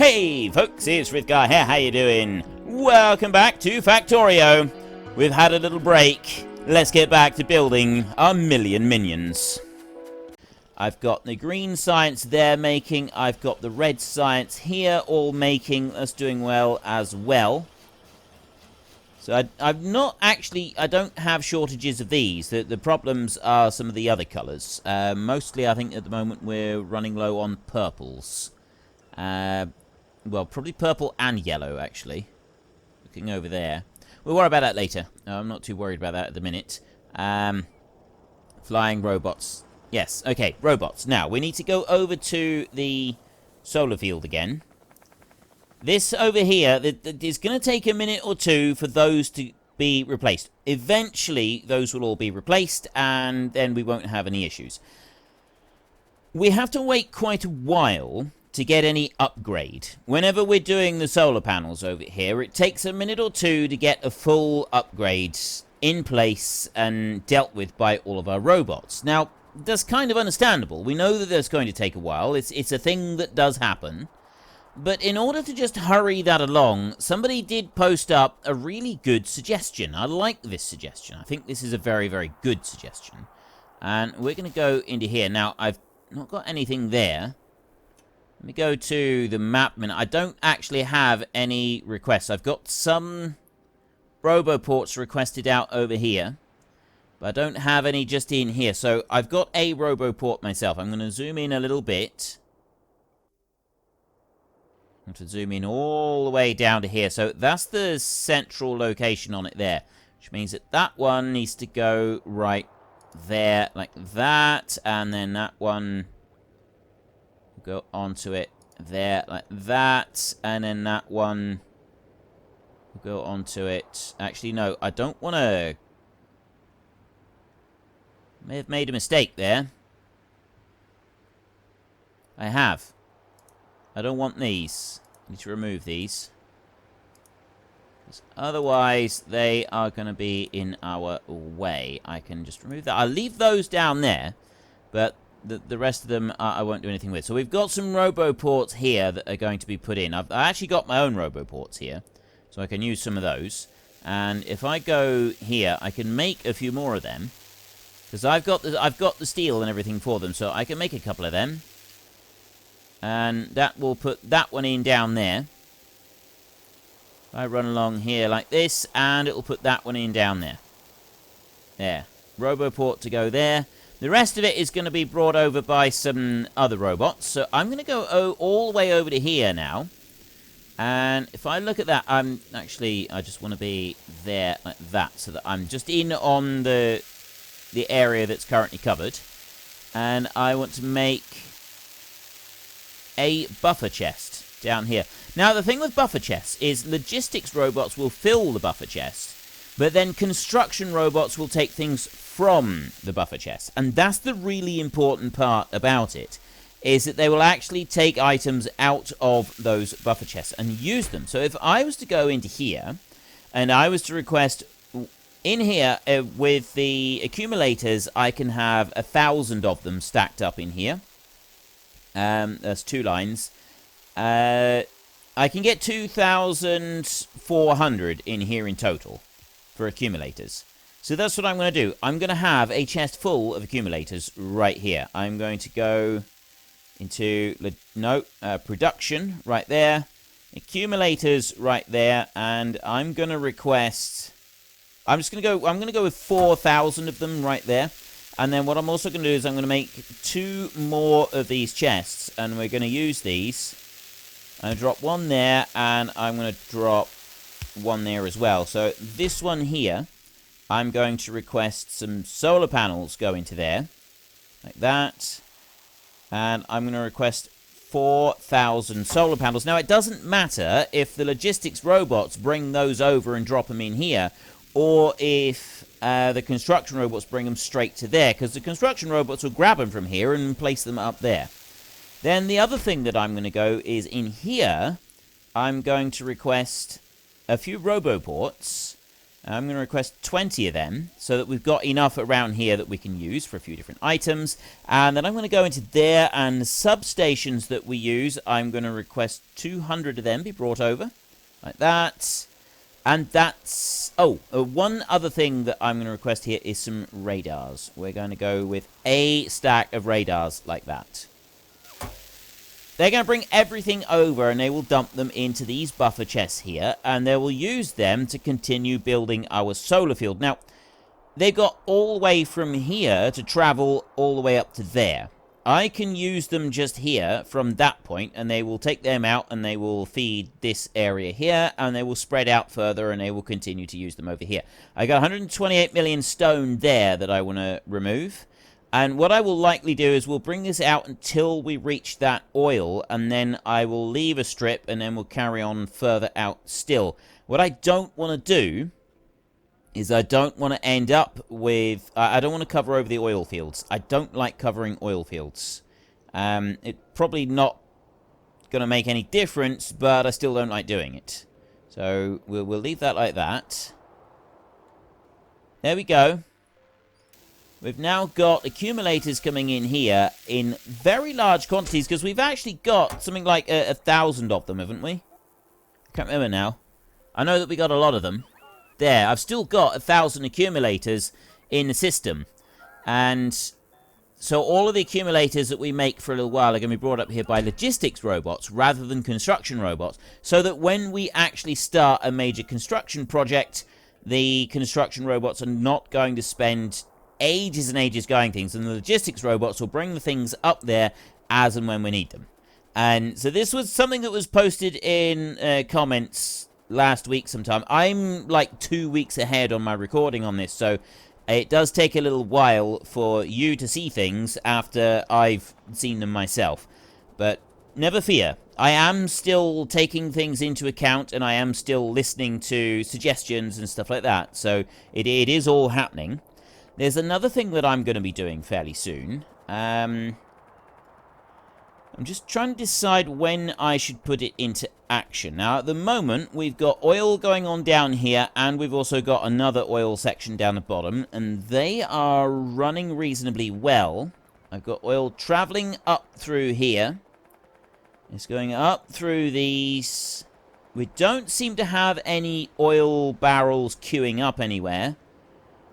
Hey folks, it's Frithgar here, how you doing? Welcome back to Factorio. We've had a little break. Let's get back to building our million minions. I've got the green science there making, I've got the red science here all making, that's doing well as well. So I've not actually, I don't have shortages of these. The problems are some of the other colours. Mostly I think at the moment we're running low on purples. Well, probably purple and yellow, actually. Looking over there. We'll worry about that later. I'm not too worried about that at the minute. Flying robots. Yes, okay, robots. Now, we need to go over to the solar field again. This over here, it's going to take a minute or two for those to be replaced. Eventually, those will all be replaced, and then we won't have any issues. We have to wait quite a while to get any upgrade. Whenever we're doing the solar panels over here, it takes a minute or two to get a full upgrade in place and dealt with by all of our robots. Now, that's kind of understandable. We know that that's going to take a while. It's a thing that does happen. But in order to just hurry that along, somebody did post up a really good suggestion. I like this suggestion. I think this is a very, very good suggestion. And we're going to go into here. Now, I've not got anything there. Let me go to the map a minute. I don't actually have any requests. I've got some roboports requested out over here. But I don't have any just in here. So I've got a roboport myself. I'm going to zoom in a little bit. I'm going to zoom in all the way down to here. So that's the central location on it there. Which means that that one needs to go right there like that. And then that one go onto it there like that, and then that one will go onto it. Actually, no, I don't want to. May have made a mistake there. I have. I don't want these. I need to remove these. Otherwise, they are going to be in our way. I can just remove that. I'll leave those down there, but the rest of them I won't do anything with. So we've got some roboports here that are going to be put in. I actually got my own roboports here, so I can use some of those. And if I go here, I can make a few more of them, because I've got the steel and everything for them, so I can make a couple of them. And that will put that one in down there. I run along here like this, and it will put that one in down there. There. Roboport to go there. The rest of it is going to be brought over by some other robots. So I'm going to go all the way over to here now. And if I look at that, I just want to be there like that, so that I'm just in on the area that's currently covered. And I want to make a buffer chest down here. Now, the thing with buffer chests is logistics robots will fill the buffer chest, but then construction robots will take things from the buffer chest. And that's the really important part about it, is that they will actually take items out of those buffer chests and use them. So if I was to go into here, and I was to request in here with the accumulators, I can have 1,000 of them stacked up in here. That's 2 lines. I can get 2,400 in here in total for accumulators. So that's what I'm going to do. I'm going to have a chest full of accumulators right here. I'm going to go into production right there, accumulators right there, and I'm going to request. I'm going to go with 4,000 of them right there. And then what I'm also going to do is I'm going to make 2 more of these chests, and we're going to use these. I'm going to drop one there, and I'm going to drop one there as well. So this one here, I'm going to request some solar panels go into there, like that. And I'm going to request 4,000 solar panels. Now, it doesn't matter if the logistics robots bring those over and drop them in here, or if the construction robots bring them straight to there, because the construction robots will grab them from here and place them up there. Then the other thing that I'm going to go is in here, I'm going to request a few roboports I'm going to request 20 of them so that we've got enough around here that we can use for a few different items. And then I'm going to go into there, and the substations that we use, I'm going to request 200 of them be brought over. Like that. And that's... Oh, one other thing that I'm going to request here is some radars. We're going to go with a stack of radars like that. They're going to bring everything over, and they will dump them into these buffer chests here, and they will use them to continue building our solar field. Now, they've got all the way from here to travel all the way up to there. I can use them just here from that point, and they will take them out, and they will feed this area here, and they will spread out further, and they will continue to use them over here. I got 128 million stone there that I want to remove. And what I will likely do is we'll bring this out until we reach that oil, and then I will leave a strip, and then we'll carry on further out still. What I don't want to do is I don't want to end up with... I don't want to cover over the oil fields. I don't like covering oil fields. It's probably not going to make any difference, but I still don't like doing it. So we'll leave that like that. There we go. We've now got accumulators coming in here in very large quantities, because we've actually got something like 1,000 of them, haven't we? I can't remember now. I know that we got a lot of them. There, I've still got 1,000 accumulators in the system. And so all of the accumulators that we make for a little while are going to be brought up here by logistics robots rather than construction robots, so that when we actually start a major construction project, the construction robots are not going to spend ages and ages going things, and the logistics robots will bring the things up there as and when we need them. And so this was something that was posted in comments last week sometime. I'm like 2 weeks ahead on my recording on this, so it does take a little while for you to see things after I've seen them myself. But never fear, I am still taking things into account, and I am still listening to suggestions and stuff like that, so it is all happening. There's another thing that I'm going to be doing fairly soon. I'm just trying to decide when I should put it into action. Now, at the moment, we've got oil going on down here, and we've also got another oil section down the bottom, and they are running reasonably well. I've got oil traveling up through here. It's going up through these. We don't seem to have any oil barrels queuing up anywhere,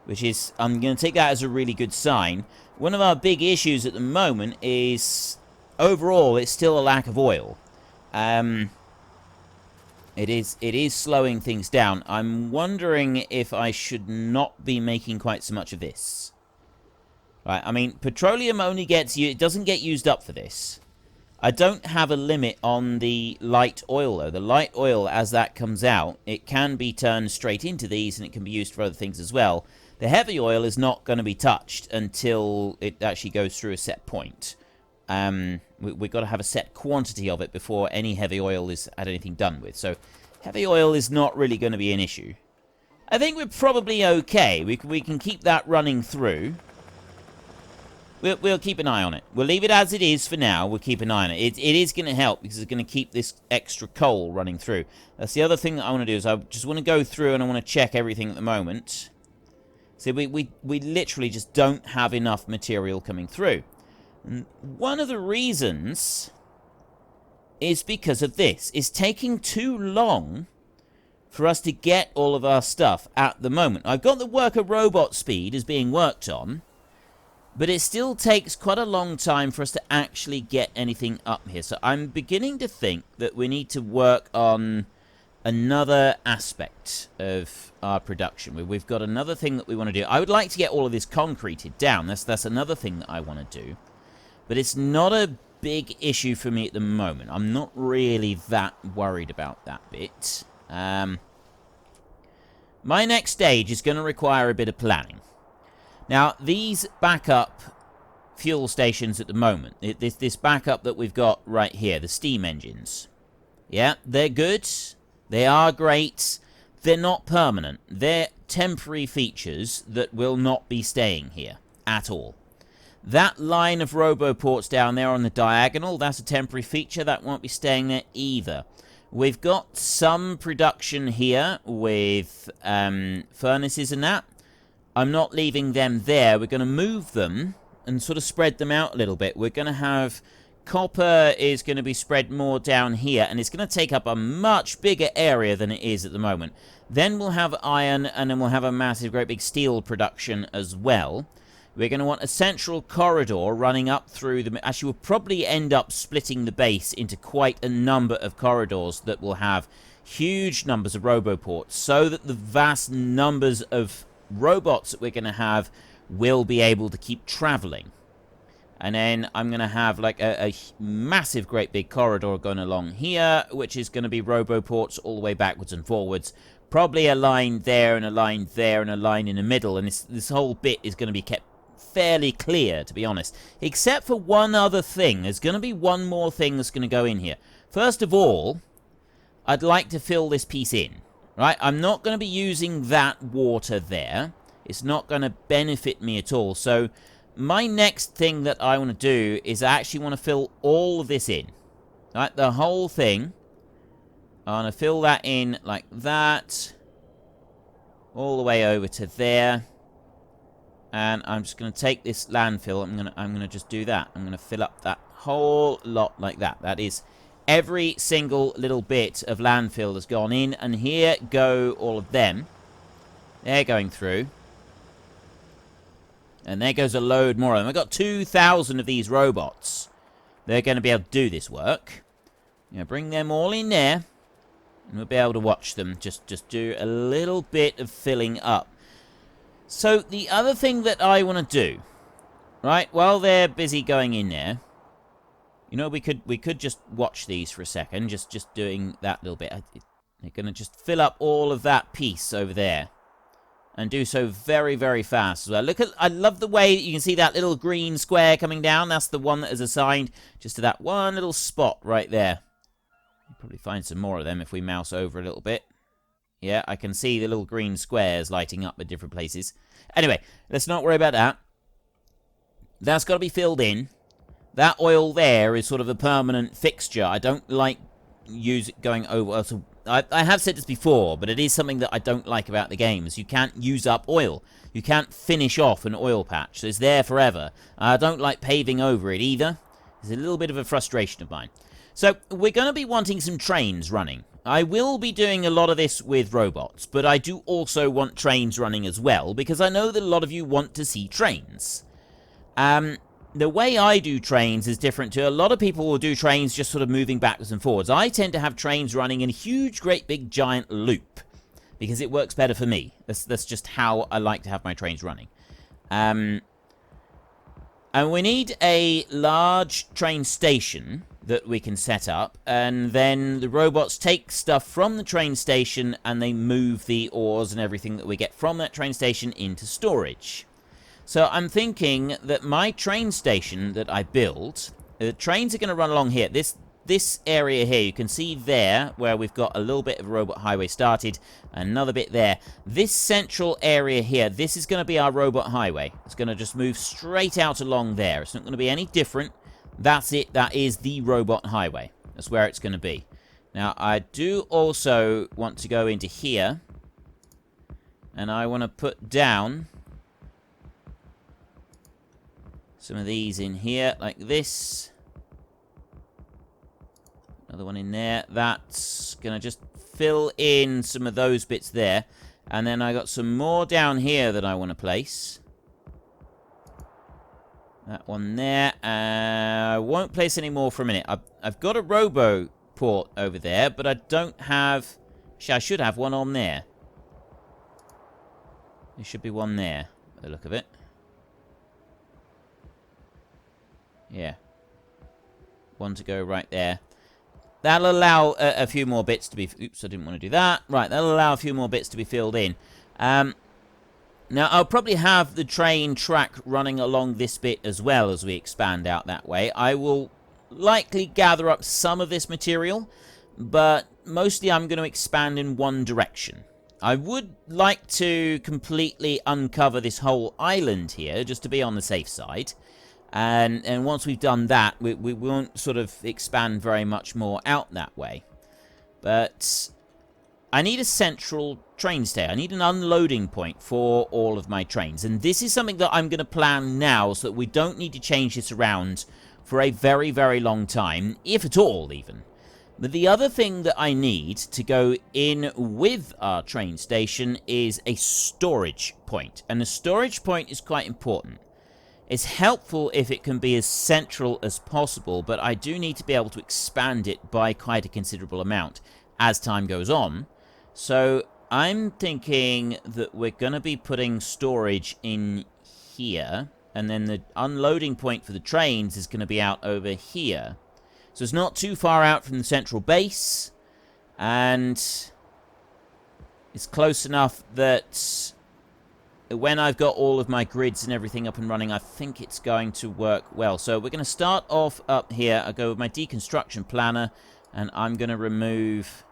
which is, I'm going to take that as a really good sign. One of our big issues at the moment is, overall, it's still a lack of oil. It is slowing things down. I'm wondering if I should not be making quite so much of this. Right, I mean, petroleum only gets it doesn't get used up for this. I don't have a limit on the light oil, though. The light oil, as that comes out, it can be turned straight into these, and it can be used for other things as well. The heavy oil is not going to be touched until it actually goes through a set point. We've got to have a set quantity of it before any heavy oil is had anything done with. So heavy oil is not really going to be an issue. I think we're probably okay. We can keep that running through. We'll keep an eye on it. We'll leave it as it is for now. We'll keep an eye on it. It is going to help, because it's going to keep this extra coal running through. That's the other thing that I want to do, is I just want to go through and I want to check everything at the moment. See, we literally just don't have enough material coming through. And one of the reasons is because of this. It's taking too long for us to get all of our stuff at the moment. I've got the worker robot speed is being worked on, but it still takes quite a long time for us to actually get anything up here. So I'm beginning to think that we need to work on another aspect of our production. We've got another thing that we want to do. I would like to get all of this concreted down. That's another thing that I want to do. But it's not a big issue for me at the moment. I'm not really that worried about that bit. My next stage is going to require a bit of planning. Now, these backup fuel stations at the moment, this backup that we've got right here, the steam engines, yeah, they're good. They are great. They're not permanent. They're temporary features that will not be staying here at all. That line of roboports down there on the diagonal, that's a temporary feature. That won't be staying there either. We've got some production here with furnaces and that. I'm not leaving them there. We're going to move them and sort of spread them out a little bit. We're going to have copper is going to be spread more down here, and it's going to take up a much bigger area than it is at the moment. Then we'll have iron, and then we'll have a massive, great big steel production as well. We're going to want a central corridor running up through the... Actually, we'll probably end up splitting the base into quite a number of corridors that will have huge numbers of roboports, so that the vast numbers of robots that we're going to have will be able to keep traveling. And then I'm going to have like a massive, great big corridor going along here, which is going to be roboports all the way backwards and forwards. Probably a line there, and a line there, and a line in the middle. And this whole bit is going to be kept fairly clear, to be honest. Except for one other thing. There's going to be one more thing that's going to go in here. First of all, I'd like to fill this piece in. Right? I'm not going to be using that water there. It's not going to benefit me at all. So my next thing that I want to do is I actually want to fill all of this in. Right? The whole thing. I want to fill that in like that. All the way over to there. And I'm just going to take this landfill. I'm going to just do that. I'm going to fill up that whole lot like that. That is every single little bit of landfill has gone in. And here go all of them. They're going through. And there goes a load more of them. I've got 2,000 of these robots. They're going to be able to do this work. Bring them all in there. And we'll be able to watch them just do a little bit of filling up. So the other thing that I want to do, right, while they're busy going in there, we could just watch these for a second, just doing that little bit. They're going to just fill up all of that piece over there, and do so very, very fast as well. I love the way you can see that little green square coming down. That's the one that is assigned just to that one little spot right there. You'll probably find some more of them if we mouse over a little bit. Yeah, I can see the little green squares lighting up at different places. Anyway, let's not worry about that. That's got to be filled in. That oil there is sort of a permanent fixture. I don't like going over... So I have said this before, but it is something that I don't like about the games. You can't use up oil. You can't finish off an oil patch. So it's there forever. I don't like paving over it either. It's a little bit of a frustration of mine. So we're going to be wanting some trains running. I will be doing a lot of this with robots, but I do also want trains running as well, because I know that a lot of you want to see trains. The way I do trains is different to a lot of people will do trains just sort of moving backwards and forwards. I tend to have trains running in a huge, great, big, giant loop, because it works better for me. That's just how I like to have my trains running. And we need a large train station that we can set up, and then the robots take stuff from the train station and they move the ores and everything that we get from that train station into storage. So I'm thinking that my train station that I build, the trains are going to run along here. This area here, you can see there where we've got a little bit of a robot highway started, another bit there. This central area here, this is going to be our robot highway. It's going to just move straight out along there. It's not going to be any different. That's it. That is the robot highway. That's where it's going to be. Now, I do also want to go into here, and I want to put down some of these in here, like this. Another one in there. That's going to just fill in some of those bits there. And then I got some more down here that I want to place. That one there. I won't place any more for a minute. I've got a robo port over there, but I don't have... Actually, I should have one on there. There should be one there, by the look of it. Yeah. One to go right there. That'll allow a few more bits to be... Oops, I didn't want to do that. Right, that'll allow a few more bits to be filled in. Now, I'll probably have the train track running along this bit as well as we expand out that way. I will likely gather up some of this material, but mostly I'm going to expand in one direction. I would like to completely uncover this whole island here, just to be on the safe side. And once we've done that, we won't sort of expand very much more out that way. But I need a central train stay. I need an unloading point for all of my trains. And this is something that I'm going to plan now so that we don't need to change this around for a very, very long time, if at all, even. But the other thing that I need to go in with our train station is a storage point. And the storage point is quite important. It's helpful if it can be as central as possible, but I do need to be able to expand it by quite a considerable amount as time goes on. So I'm thinking that we're going to be putting storage in here, and then the unloading point for the trains is going to be out over here. So it's not too far out from the central base, and it's close enough that when I've got all of my grids and everything up and running, I think it's going to work well. So we're going to start off up here. I'll go with my deconstruction planner, and I'm going to remove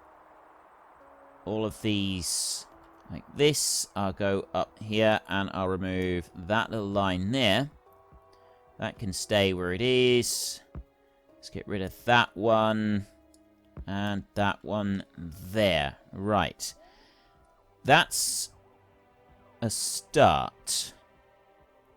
all of these like this. I'll go up here, and I'll remove that little line there. That can stay where it is. Let's get rid of that one, and that one there. Right. That's a start.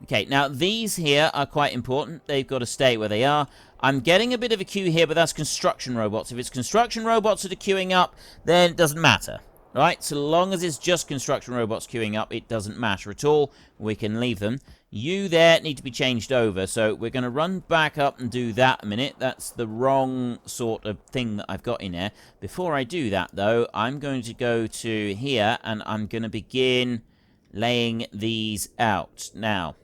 Okay, now these here are quite important. They've got to stay where they are. I'm getting a bit of a queue here, but that's construction robots. If it's construction robots that are queuing up, then it doesn't matter. Right? So long as it's just construction robots queuing up, it doesn't matter at all. We can leave them. You there need to be changed over, so we're going to run back up and do that a minute. That's the wrong sort of thing that I've got in there. Before I do that, though, I'm going to go to here, and I'm going to begin laying these out. Now,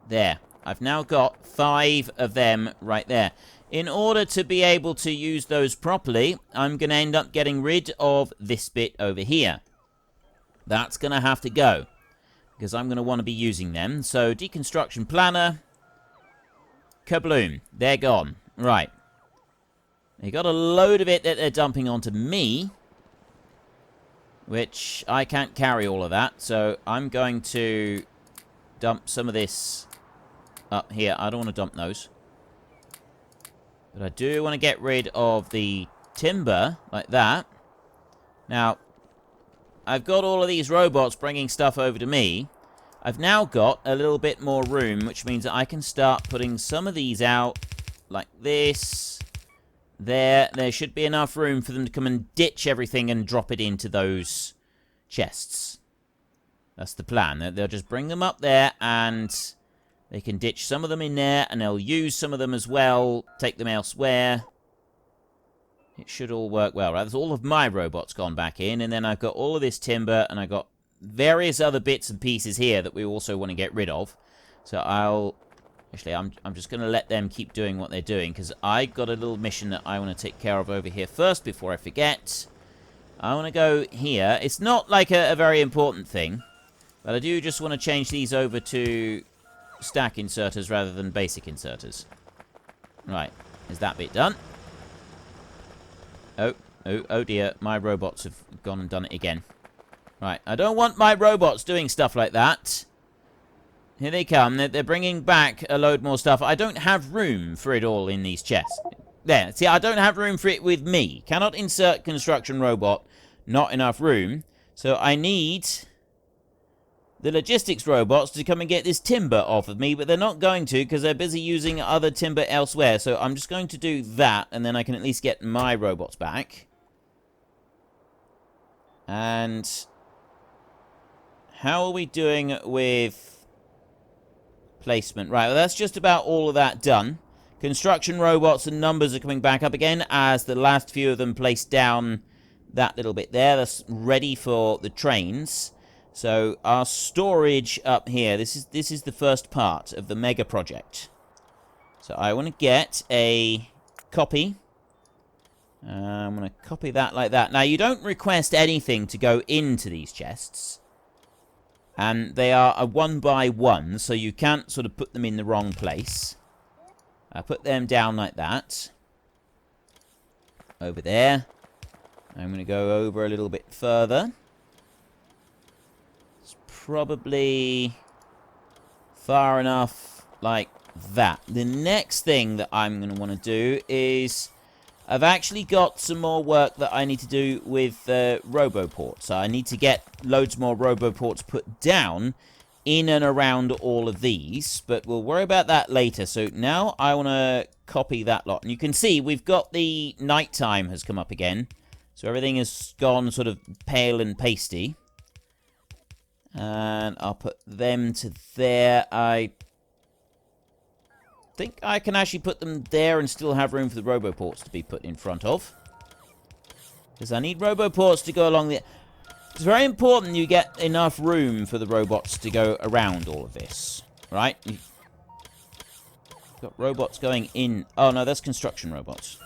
there. I've now got 5 of them right there. In order to be able to use those properly, I'm going to end up getting rid of this bit over here. That's going to have to go, because I'm going to want to be using them. So, deconstruction planner. Kabloom. They're gone. Right. They got a load of it that they're dumping onto me, which I can't carry all of that. So, I'm going to dump some of this up here. I don't want to dump those. But I do want to get rid of the timber, like that. Now, I've got all of these robots bringing stuff over to me. I've now got a little bit more room, which means that I can start putting some of these out, like this. There should be enough room for them to come and ditch everything and drop it into those chests. That's the plan. They'll just bring them up there, and they can ditch some of them in there, and they'll use some of them as well, take them elsewhere. It should all work well, right? There's all of my robots gone back in, and then I've got all of this timber, and I've got various other bits and pieces here that we also want to get rid of. So actually, I'm just going to let them keep doing what they're doing, because I've got a little mission that I want to take care of over here first before I forget. I want to go here. It's not like a very important thing, but I do just want to change these over to stack inserters rather than basic inserters. Right, is that bit done? Oh dear, my robots have gone and done it again. Right, I don't want my robots doing stuff like that. Here they come. They're bringing back a load more stuff. I don't have room for it all in these chests. There, see, I don't have room for it with me. Cannot insert construction robot. Not enough room. So I need the logistics robots to come and get this timber off of me, but they're not going to because they're busy using other timber elsewhere. So I'm just going to do that, and then I can at least get my robots back. And how are we doing with placement? Right, well, that's just about all of that done. Construction robots and numbers are coming back up again as the last few of them placed down that little bit there. That's ready for the trains. So our storage up here, this is the first part of the mega project. So I want to get a copy. I'm going to copy that like that. Now, you don't request anything to go into these chests. And they are a 1x1, so you can't sort of put them in the wrong place. I put them down like that. Over there. I'm going to go over a little bit further. It's probably far enough like that. The next thing that I'm going to want to do is I've actually got some more work that I need to do with Roboports. I need to get loads more Roboports put down in and around all of these, but we'll worry about that later. So now I want to copy that lot. And you can see we've got the nighttime has come up again. So everything has gone sort of pale and pasty. And I'll put them to there. I think I can actually put them there and still have room for the Roboports to be put in front of. Because I need Roboports to go along the... It's very important you get enough room for the robots to go around all of this. Right? You've got robots going in... Oh, no, that's construction robots.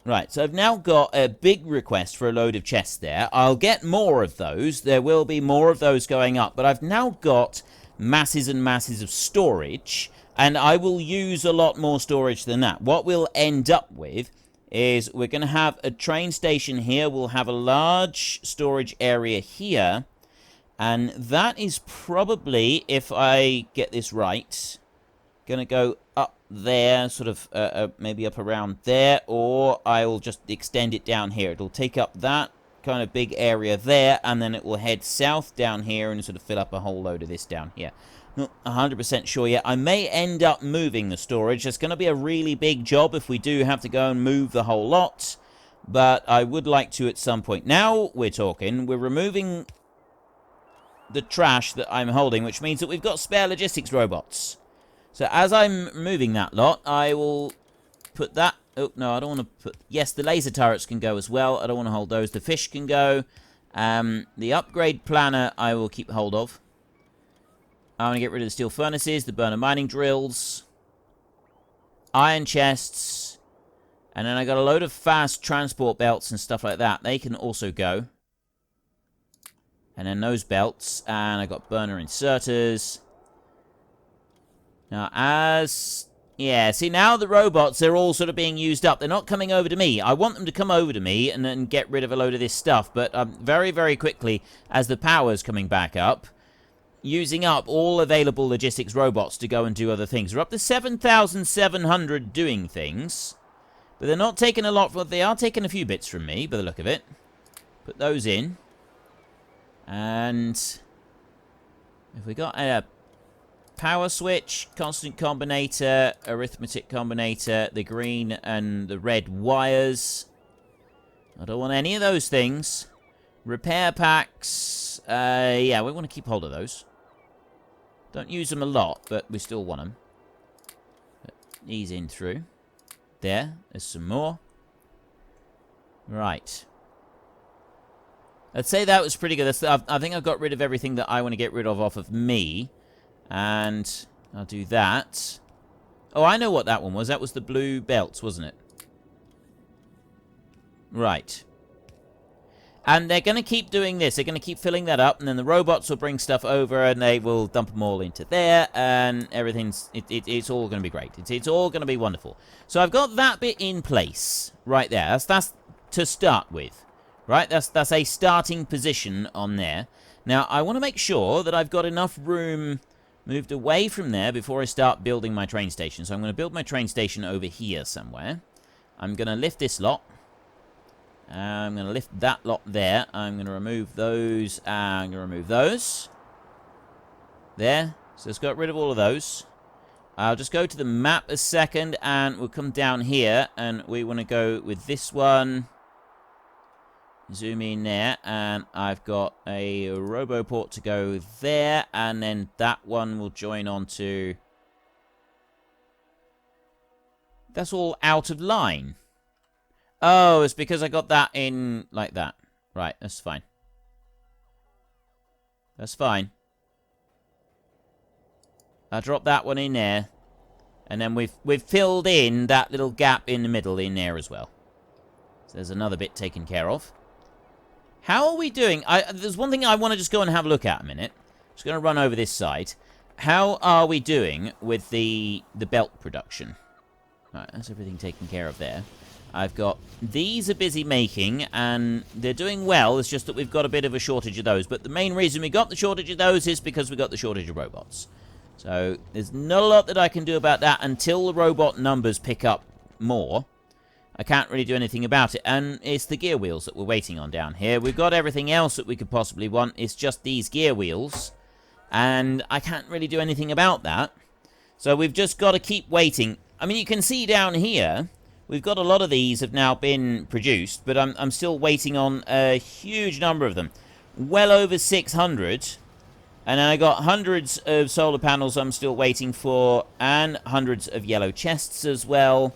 Right, so I've now got a big request for a load of chests there. I'll get more of those. There will be more of those going up. But I've now got masses and masses of storage. And I will use a lot more storage than that. What we'll end up with is we're going to have a train station here. We'll have a large storage area here. And that is probably, if I get this right, going to go up there, sort of maybe up around there, or I will just extend it down here. It'll take up that kind of big area there, and then it will head south down here and sort of fill up a whole load of this down here. Not 100% sure yet. I may end up moving the storage. It's going to be a really big job if we do have to go and move the whole lot, but I would like to at some point. Now we're talking. We're removing the trash that I'm holding, which means that we've got spare logistics robots. So as I'm moving that lot, I will put that... Oh, no, I don't want to put... Yes, the laser turrets can go as well. I don't want to hold those. The fish can go. The upgrade planner I will keep hold of. I want to get rid of the steel furnaces, the burner mining drills, iron chests, and then I got a load of fast transport belts and stuff like that. They can also go. And then those belts, and I got burner inserters. Now, yeah, see, now the robots, they're all sort of being used up. They're not coming over to me. I want them to come over to me and then get rid of a load of this stuff. But very, very quickly, as the power's coming back up, using up all available logistics robots to go and do other things. We're up to 7,700 doing things. But they're not taking a lot. They are taking a few bits from me, by the look of it. Put those in. And if we got a power switch, constant combinator, arithmetic combinator, the green and the red wires. I don't want any of those things. Repair packs. Yeah, we want to keep hold of those. Don't use them a lot, but we still want them. Ease in through. There's some more. Right. I'd say that was pretty good. I think I've got rid of everything that I want to get rid of off of me. And I'll do that. Oh, I know what that one was. That was the blue belts, wasn't it? Right. And they're going to keep doing this. They're going to keep filling that up. And then the robots will bring stuff over. And they will dump them all into there. And everything's... It's all going to be great. It's all going to be wonderful. So I've got that bit in place. Right there. That's to start with. Right? That's a starting position on there. Now, I want to make sure that I've got enough room moved away from there before I start building my train station. So I'm going to build my train station over here somewhere. I'm going to lift this lot. I'm going to lift that lot there. I'm going to remove those. I'm going to remove those. There. So it's got rid of all of those. I'll just go to the map a second, and we'll come down here, and we want to go with this one. Zoom in there, and I've got a Roboport to go there, and then that one will join on to... That's all out of line. Oh, it's because I got that in like that. Right, that's fine. That's fine. I'll drop that one in there, and then we've filled in that little gap in the middle in there as well. So there's another bit taken care of. How are we doing? There's one thing I want to just go and have a look at a minute. Just going to run over this side. How are we doing with the belt production? Right, that's everything taken care of there. I've got... These are busy making, and they're doing well. It's just that we've got a bit of a shortage of those. But the main reason we got the shortage of those is because we got the shortage of robots. So, there's not a lot that I can do about that until the robot numbers pick up more, I can't really do anything about it. And it's the gear wheels that we're waiting on down here. We've got everything else that we could possibly want. It's just these gear wheels. And I can't really do anything about that. So we've just got to keep waiting. I mean, you can see down here, we've got a lot of these have now been produced, but I'm still waiting on a huge number of them. Well over 600. And I got hundreds of solar panels I'm still waiting for, and hundreds of yellow chests as well.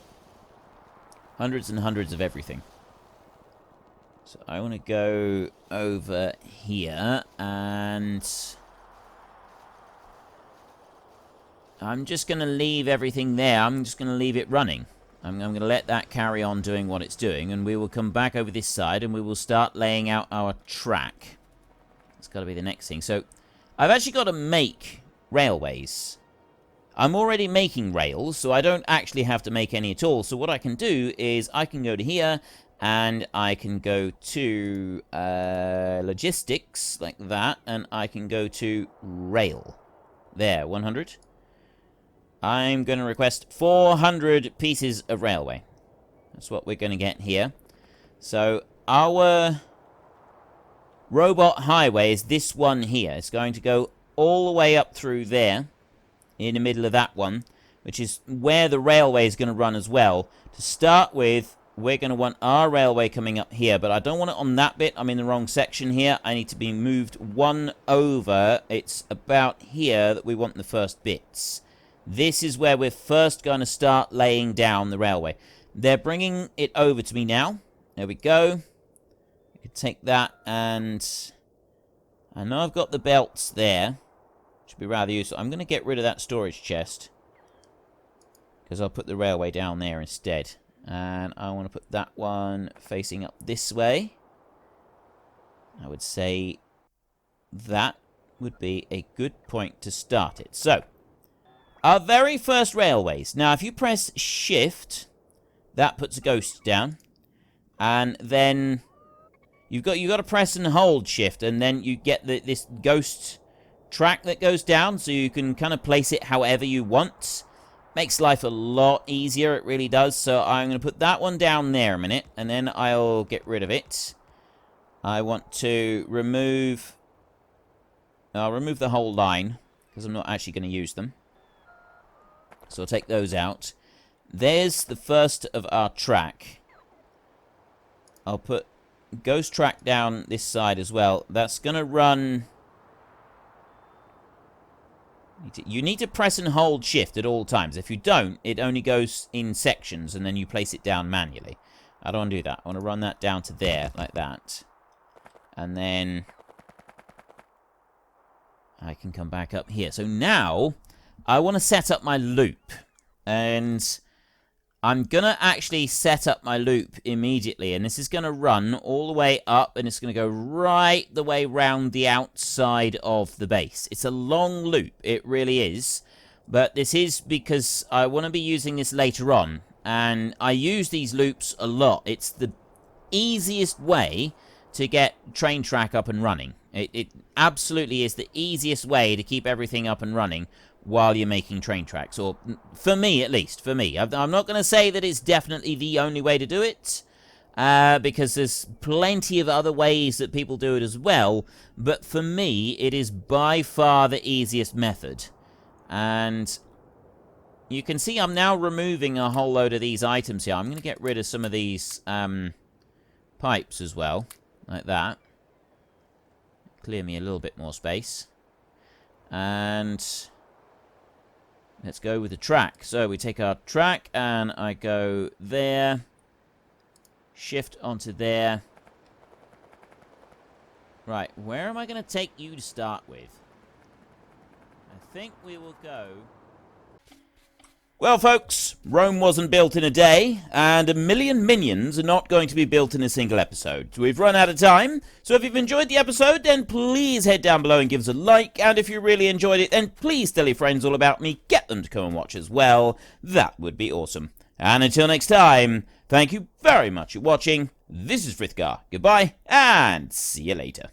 Hundreds and hundreds of everything. So I want to go over here, and I'm just going to leave everything there. I'm just going to leave it running. I'm going to let that carry on doing what it's doing, and we will come back over this side, and we will start laying out our track. That's got to be the next thing. So I've actually got to make railways. I'm already making rails, so I don't actually have to make any at all. So what I can do is I can go to here, and I can go to logistics, like that, and I can go to rail. There, 100. I'm going to request 400 pieces of railway. That's what we're going to get here. So our robot highway is this one here. It's going to go all the way up through there, in the middle of that one, which is where the railway is going to run as well. To start with, we're going to want our railway coming up here, but I don't want it on that bit. I'm in the wrong section here. I need to be moved one over. It's about here that we want the first bits. This is where we're first going to start laying down the railway. They're bringing it over to me now. There we go. I can take that, and I know I've got the belts there. Should be rather useful. I'm going to get rid of that storage chest, because I'll put the railway down there instead. And I want to put that one facing up this way. I would say that would be a good point to start it. So, our very first railways. Now, if you press Shift, that puts a ghost down. And then you've got to press and hold Shift, and then you get this ghost track that goes down, so you can kind of place it however you want. Makes life a lot easier, it really does. So I'm going to put that one down there a minute, and then I'll get rid of it. I want to remove... I'll remove the whole line, because I'm not actually going to use them. So I'll take those out. There's the first of our track. I'll put ghost track down this side as well. That's going to run... You need to press and hold Shift at all times. If you don't, it only goes in sections, and then you place it down manually. I don't want to do that. I want to run that down to there, like that. And then I can come back up here. So now I want to set up my loop. And I'm going to actually set up my loop immediately. And this is going to run all the way up, and it's going to go right the way round the outside of the base. It's a long loop. It really is. But this is because I want to be using this later on. And I use these loops a lot. It's the easiest way to get train track up and running. It absolutely is the easiest way to keep everything up and running while you're making train tracks, or for me at least, for me. I'm not going to say that it's definitely the only way to do it, because there's plenty of other ways that people do it as well, but for me, it is by far the easiest method. And you can see I'm now removing a whole load of these items here. I'm going to get rid of some of these pipes as well, like that. Clear me a little bit more space. And let's go with the track. So we take our track, and I go there. Shift onto there. Right, where am I going to take you to start with? I think we will go... Well, folks, Rome wasn't built in a day, and 1 million minions are not going to be built in a single episode. We've run out of time, so if you've enjoyed the episode, then please head down below and give us a like, and if you really enjoyed it, then please tell your friends all about me, get them to come and watch as well. That would be awesome. And until next time, thank you very much for watching. This is Frithgar. Goodbye, and see you later.